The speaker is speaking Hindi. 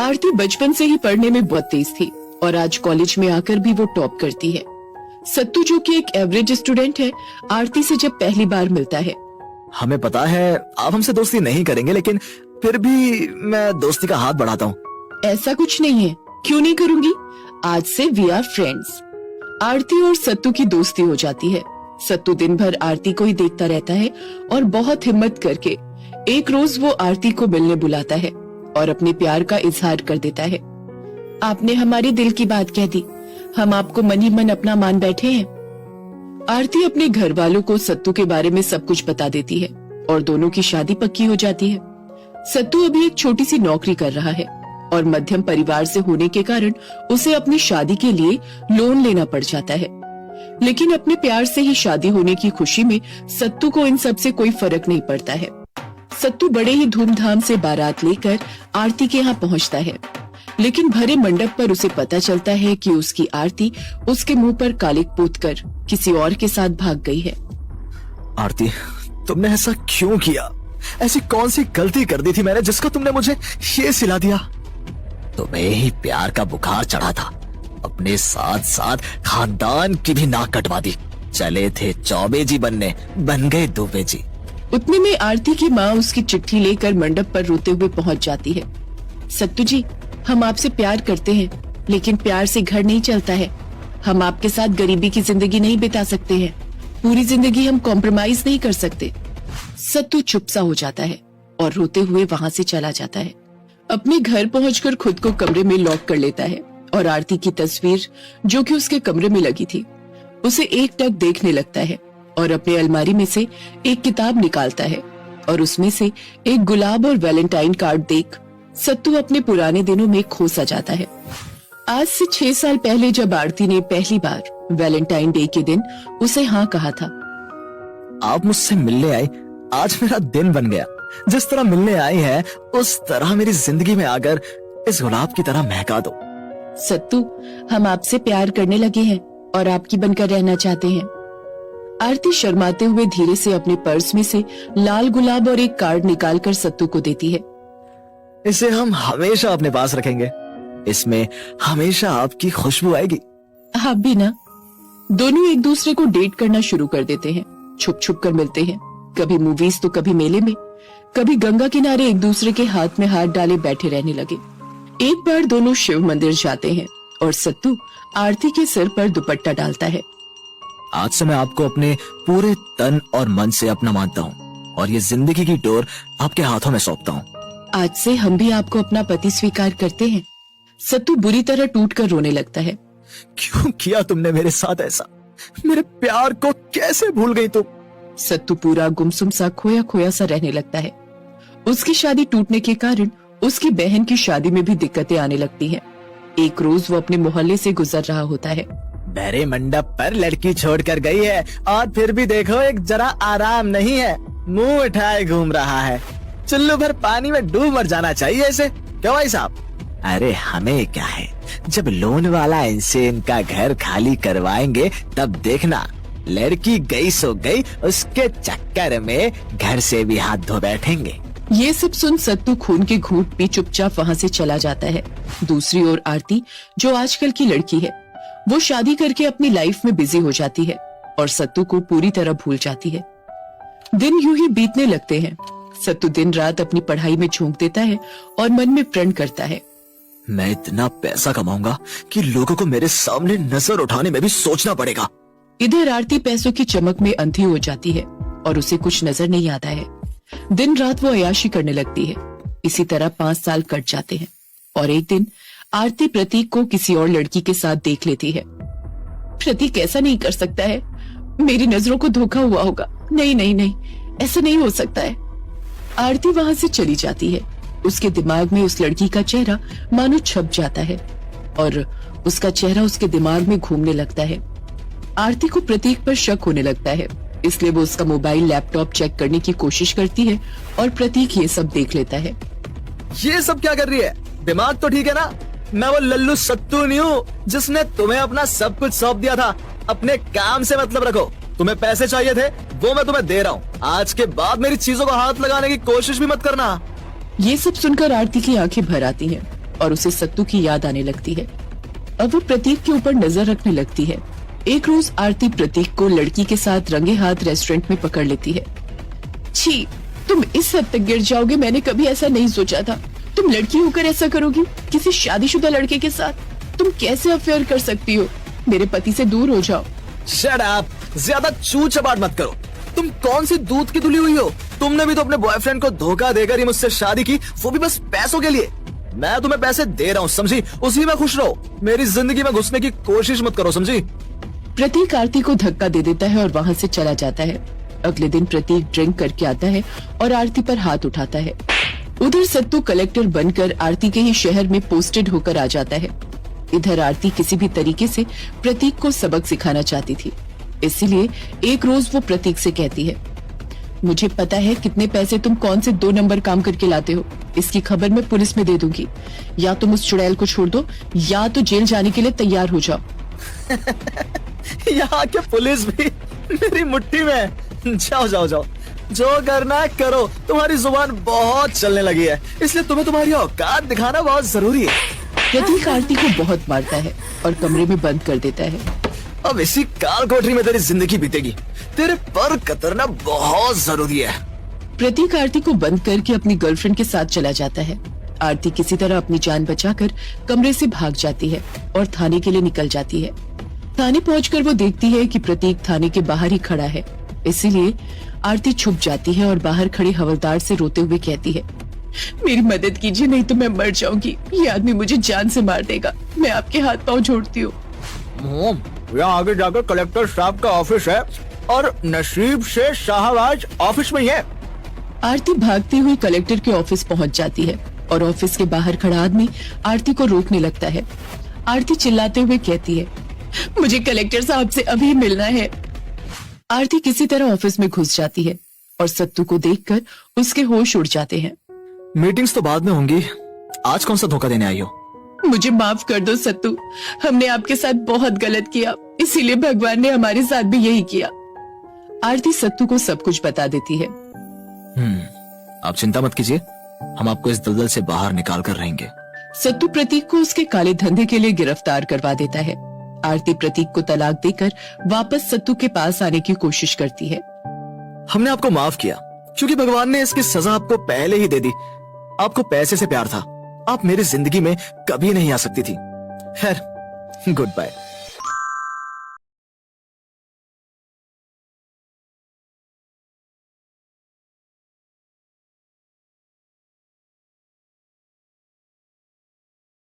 आरती बचपन से ही पढ़ने में बहुत तेज थी और आज कॉलेज में आकर भी वो टॉप करती है। सत्तू जो कि एक एवरेज स्टूडेंट है, आरती से जब पहली बार मिलता है। हमें पता है आप हमसे दोस्ती नहीं करेंगे, लेकिन फिर भी मैं दोस्ती का हाथ बढ़ाता हूँ। ऐसा कुछ नहीं है, क्यों नहीं करूंगी। आज से वी आर फ्रेंड्स। आरती और सत्तू की दोस्ती हो जाती है। सत्तू दिन भर आरती को ही देखता रहता है और बहुत हिम्मत करके एक रोज वो आरती को मिलने बुलाता है और अपने प्यार का इजहार कर देता है। आपने हमारे दिल की बात कह दी, हम आपको मन ही मन अपना मान बैठे हैं। आरती अपने घर वालों को सत्तू के बारे में सब कुछ बता देती है और दोनों की शादी पक्की हो जाती है। सत्तू अभी एक छोटी सी नौकरी कर रहा है और मध्यम परिवार से होने के कारण उसे अपनी शादी के लिए लोन लेना पड़ जाता है। लेकिन अपने प्यार से ही शादी होने की खुशी में सत्तू को इन सब से कोई फर्क नहीं पड़ता है। सत्तू बड़े ही धूमधाम से बारात लेकर आरती के यहाँ पहुँचता है, लेकिन भरे मंडप पर उसे पता चलता है कि उसकी आरती उसके मुंह पर कालिक पोतकर किसी और के साथ भाग गई है। आरती, तुमने ऐसा क्यों किया? ऐसी कौन सी गलती कर दी थी मैंने जिसको तुमने मुझे ये सिला दिया? तुम्हें ही प्यार का बुखार चढ़ा था, अपने साथ साथ खानदान की भी नाक कटवा दी। चले थे चौबे जी बनने, बन गए दुबे जी। उतने में आरती की माँ उसकी चिट्ठी लेकर मंडप पर रोते हुए पहुँच जाती है। सत्तू जी, हम आपसे प्यार करते हैं, लेकिन प्यार से घर नहीं चलता है। हम आपके साथ गरीबी की जिंदगी नहीं बिता सकते हैं। पूरी जिंदगी हम कॉम्प्रोमाइज नहीं कर सकते। सत्तू चुप सा हो जाता है और रोते हुए वहाँ से चला जाता है। अपने घर पहुंचकर खुद को कमरे में लॉक कर लेता है और आरती की तस्वीर जो कि उसके कमरे में लगी थी उसे एक टक देखने लगता है और अपने अलमारी में से एक किताब निकालता है और उसमें से एक गुलाब और वैलेंटाइन कार्ड देख सत्तू अपने पुराने दिनों में खो सा जाता है। आज से 6 साल पहले जब आरती ने पहली बार वैलेंटाइन डे के दिन उसे हाँ कहा था। आप मुझसे मिलने आए, आज मेरा दिन बन गया। जिस तरह मिलने आई है उस तरह मेरी जिंदगी में आकर इस गुलाब की तरह महका दो। सत्तू, हम आपसे प्यार करने लगे हैं और आपकी बनकर रहना चाहते हैं। आरती शर्माते हुए धीरे से अपने पर्स में से लाल गुलाब और एक कार्ड निकालकर सत्तू को देती है। इसे हम हमेशा अपने पास रखेंगे, इसमें हमेशा आपकी खुशबू आएगी। आप भी ना। दोनों एक दूसरे को डेट करना शुरू कर देते हैं, छुप छुप कर मिलते हैं, कभी मूवीज तो कभी मेले में, कभी गंगा किनारे एक दूसरे के हाथ में हाथ डाले बैठे रहने लगे। एक बार दोनों शिव मंदिर जाते हैं और सत्तू आरती के सिर पर दुपट्टा डालता है। आज से मैं आपको अपने पूरे तन और मन से अपना मानता हूँ और ये जिंदगी की डोर आपके हाथों में सौंपता हूँ। आज से हम भी आपको अपना पति स्वीकार करते हैं। सत्तू बुरी तरह टूटकर रोने लगता है। क्यों किया तुमने मेरे साथ ऐसा? मेरे प्यार को कैसे भूल गई तुम? सत्तू पूरा गुमसुम सा खोया खोया सा रहने लगता है। उसकी शादी टूटने के कारण उसकी बहन की शादी में भी दिक्कतें आने लगती हैं। एक रोज वो अपने मोहल्ले से गुजर रहा होता है। मेरे मंडप पर लड़की छोड़कर गई है और फिर भी देखो एक जरा आराम नहीं है, मुंह उठाए घूम रहा है। चुल्लू भर पानी में डूब मर जाना चाहिए इसे। क्यों भाई साहब? अरे हमें क्या है, जब लोन वाला इनसे इनका घर खाली करवाएंगे तब देखना, लड़की गई सो गई, उसके चक्कर में घर से भी हाथ धो बैठेंगे। ये सब सुन सत्तू खून के घूंट पी चुपचाप वहाँ से चला जाता है। दूसरी ओर आरती, जो आजकल की लड़की है, वो शादी करके अपनी लाइफ में बिजी हो जाती है और सत्तू को पूरी तरह भूल जाती है। दिन यूं ही बीतने लगते हैं। सत्तू दिन रात अपनी पढ़ाई में झोंक देता है और मन में प्रण करता है, मैं इतना पैसा कमाऊंगा कि लोगों को मेरे सामने नजर उठाने में भी सोचना पड़ेगा। इधर आरती पैसों की चमक में अंधी हो जाती है और उसे कुछ नजर नहीं आता है। दिन रात वो अय्याशी करने लगती है। इसी तरह 5 साल कट जाते हैं और एक दिन आरती प्रतीक को किसी और लड़की के साथ देख लेती है। प्रतीक ऐसा नहीं कर सकता है, मेरी नजरों को धोखा हुआ होगा। नहीं नहीं नहीं, ऐसा नहीं हो सकता है। आरती वहाँ से चली जाती है। उसके दिमाग में उस लड़की का चेहरा मानो छप जाता है और उसका चेहरा उसके दिमाग में घूमने लगता है। आरती को प्रतीक पर शक होने लगता है, इसलिए वो उसका मोबाइल लैपटॉप चेक करने की कोशिश करती है और प्रतीक ये सब देख लेता है। ये सब क्या कर रही है? दिमाग तो ठीक है ना? मैं वो लल्लू सत्तू नहीं हूँ जिसने तुम्हें अपना सब कुछ सौंप दिया था। अपने काम से मतलब रखो। तुम्हें पैसे चाहिए थे, वो मैं तुम्हें दे रहा हूँ। आज के बाद मेरी चीजों को हाथ लगाने की कोशिश भी मत करना। ये सब सुनकर आरती की आंखें भर आती हैं और उसे सत्तू की याद आने लगती है। अब वो प्रतीक के ऊपर नजर रखने लगती है। एक रोज आरती प्रतीक को लड़की के साथ रंगे हाथ रेस्टोरेंट में पकड़ लेती है। छी, तुम इस हद तक गिर जाओगे मैंने कभी ऐसा नहीं सोचा था। तुम लड़की होकर ऐसा करोगी किसी शादीशुदा लड़के के साथ? तुम कैसे अफेयर कर सकती हो? मेरे पति से दूर हो जाओ। शट अप, ज्यादा चू चपाट मत करो। तुम कौन सी दूध की धुली हुई हो? तुमने भी तो अपने बॉयफ्रेंड को धोखा देकर ही मुझसे शादी की, वो भी बस पैसों के लिए। मैं तुम्हें पैसे दे रहा हूँ, समझी? उसी में खुश रहो, मेरी जिंदगी में घुसने की कोशिश मत करो, समझी? प्रतीक आरती को धक्का दे देता है और वहाँ से चला जाता है। अगले दिन प्रतीक ड्रिंक करके आता है और आरती पर हाथ उठाता है। उधर सत्तू कलेक्टर बनकर आरती के ही शहर में पोस्टेड होकर आ जाता है। इधर आरती किसी भी तरीके से प्रतीक को सबक सिखाना चाहती थी, इसीलिए एक रोज वो प्रतीक से कहती है, मुझे पता है कितने पैसे तुम कौन से 2 नंबर काम करके लाते हो। इसकी खबर मैं पुलिस में दे दूंगी। या तुम उस चुड़ैल को छोड़ दो या तो जेल जाने के लिए तैयार हो जाओ। यहाँ के पुलिस भी मेरी मुट्ठी में है। जाओ जाओ जाओ, जो करना है करो। तुम्हारी जुबान बहुत चलने लगी है, इसलिए तुम्हें तुम्हारी औकात दिखाना बहुत जरूरी है। प्रतीक आरती को बहुत मारता है और कमरे में बंद कर देता है। अब इसी काल कोठरी में तेरी जिंदगी बीतेगी। तेरे पर कतरना बहुत जरूरी है। प्रतीक आरती को बंद करके अपनी गर्लफ्रेंड के साथ चला जाता है। आरती किसी तरह अपनी जान बचाकर कमरे से भाग जाती है और थाने के लिए निकल जाती है। थाने पहुंचकर वो देखती है कि प्रतीक थाने के बाहर ही खड़ा है, इसीलिए आरती छुप जाती है और बाहर खड़े हवलदार से रोते हुए कहती है, मेरी मदद कीजिए नहीं तो मैं मर जाऊंगी। ये आदमी मुझे जान से मार देगा। मैं आपके हाथ पांव जोड़ती हूँ। यहाँ आगे जाकर कलेक्टर साहब का ऑफिस है और नसीब से साहब आज ऑफिस में ही है। आरती भागती हुई कलेक्टर के ऑफिस पहुंच जाती है और ऑफिस के बाहर खड़ा आदमी आरती को रोकने लगता है। आरती चिल्लाते हुए कहती है, मुझे कलेक्टर साहब से अभी मिलना है। आरती किसी तरह ऑफिस में घुस जाती है और सत्तू को देखकर उसके होश उड़ जाते हैं। मीटिंग्स तो बाद में होंगी, आज कौन सा धोखा देने आई हो? मुझे माफ कर दो सत्तू, हमने आपके साथ बहुत गलत किया, इसीलिए भगवान ने हमारे साथ भी यही किया। आरती सत्तू को सब कुछ बता देती है। आप चिंता मत कीजिए, हम आपको इस दलदल से बाहर निकाल कर रहेंगे। सत्तू प्रतीक को उसके काले धंधे के लिए गिरफ्तार करवा देता है। आरती प्रतीक को तलाक देकर वापस सत्तू के पास आने की कोशिश करती है। हमने आपको माफ किया क्योंकि भगवान ने इसकी सजा आपको पहले ही दे दी। आपको पैसे से प्यार था, आप मेरी जिंदगी में कभी नहीं आ सकती थी। खैर, गुड बाय।